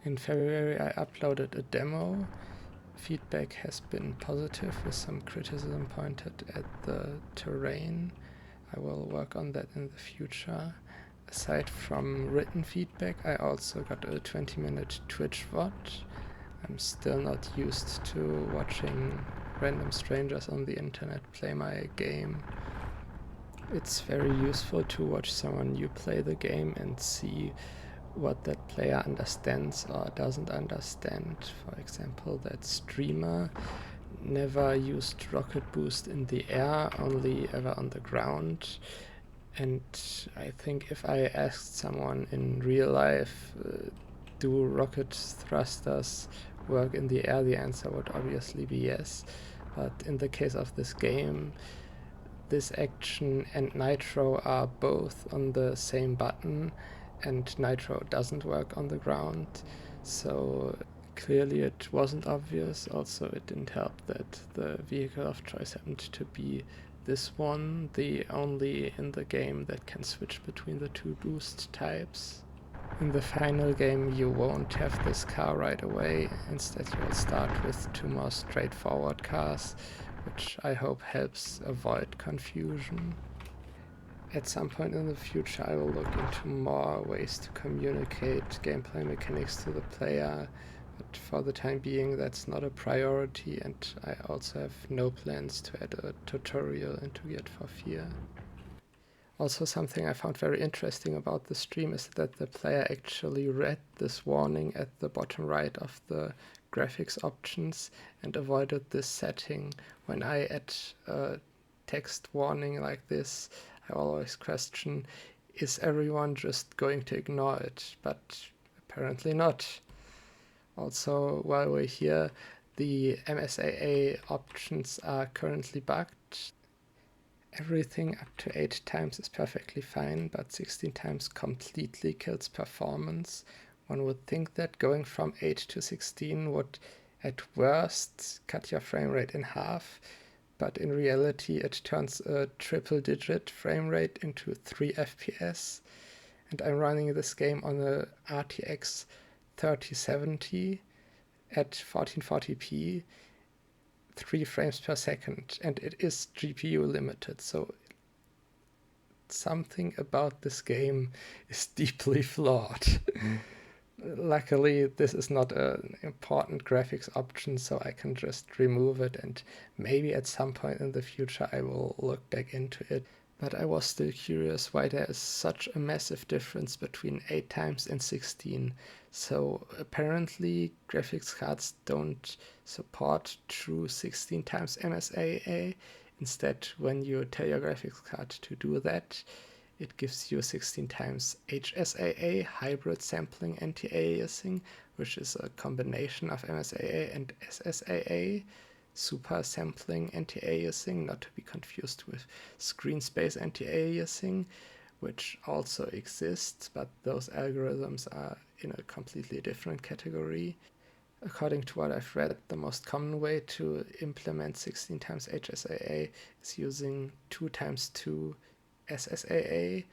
In February I uploaded a demo. Feedback has been positive with some criticism pointed at the terrain. I will work on that in the future. Aside from written feedback, I also got a 20-minute Twitch VOD. I'm still not used to watching random strangers on the internet play my game. It's very useful to watch someone new play the game and see what that player understands or doesn't understand. For example, that streamer never used rocket boost in the air, only ever on the ground. And I think if I asked someone in real life, do rocket thrusters work in the air, the answer would obviously be yes. But in the case of this game, this action and nitro are both on the same button, and nitro doesn't work on the ground. So clearly it wasn't obvious. Also, it didn't help that the vehicle of choice happened to be this one, the only in the game that can switch between the two boost types. In the final game you won't have this car right away. Instead you will start with two more straightforward cars, which I hope helps avoid confusion. At some point in the future I will look into more ways to communicate gameplay mechanics to the player, but for the time being that's not a priority, and I also have no plans to add a tutorial into Geared for Fear. Also, something I found very interesting about the stream is that the player actually read this warning at the bottom right of the graphics options and avoided this setting. When I add a text warning like this, I always question, is everyone just going to ignore it? But apparently not. Also, while we're here, the MSAA options are currently bugged. Everything up to 8 times is perfectly fine, but 16 times completely kills performance. One would think that going from 8 to 16 would at worst cut your frame rate in half, but in reality it turns a triple-digit frame rate into 3 FPS. And I'm running this game on a RTX 3070 at 1440p, 3 frames per second, and it is GPU limited, so something about this game is deeply flawed. Luckily, this is not an important graphics option, so I can just remove it, and maybe at some point in the future I will look back into it. But I was still curious why there is such a massive difference between 8 times and 16. So apparently graphics cards don't support true 16 times MSAA. Instead, when you tell your graphics card to do that, it gives you 16 times HSAA, hybrid sampling anti-aliasing, which is a combination of MSAA and SSAA. Super sampling anti-aliasing, not to be confused with screen space anti-aliasing, which also exists, but those algorithms are in a completely different category. According to what I've read, the most common way to implement 16 times HSAA is using 2 times 2 SSAA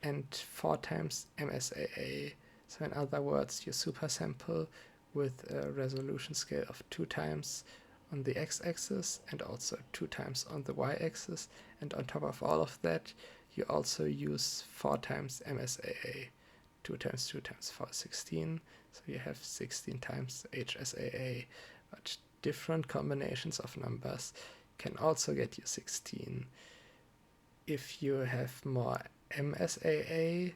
and 4 times MSAA. So in other words, you super sample with a resolution scale of 2 times on the x-axis and also 2 times on the y-axis, and on top of all of that you also use 4 times MSAA. 2 times 2 times 4 is 16, so you have 16 times HSAA, but different combinations of numbers can also get you 16. If you have more MSAA,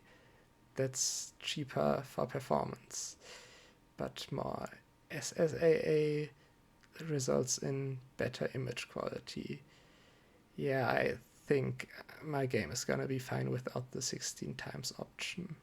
that's cheaper for performance, but more SSAA results in better image quality. Yeah, I think my game is gonna be fine without the 16 times option.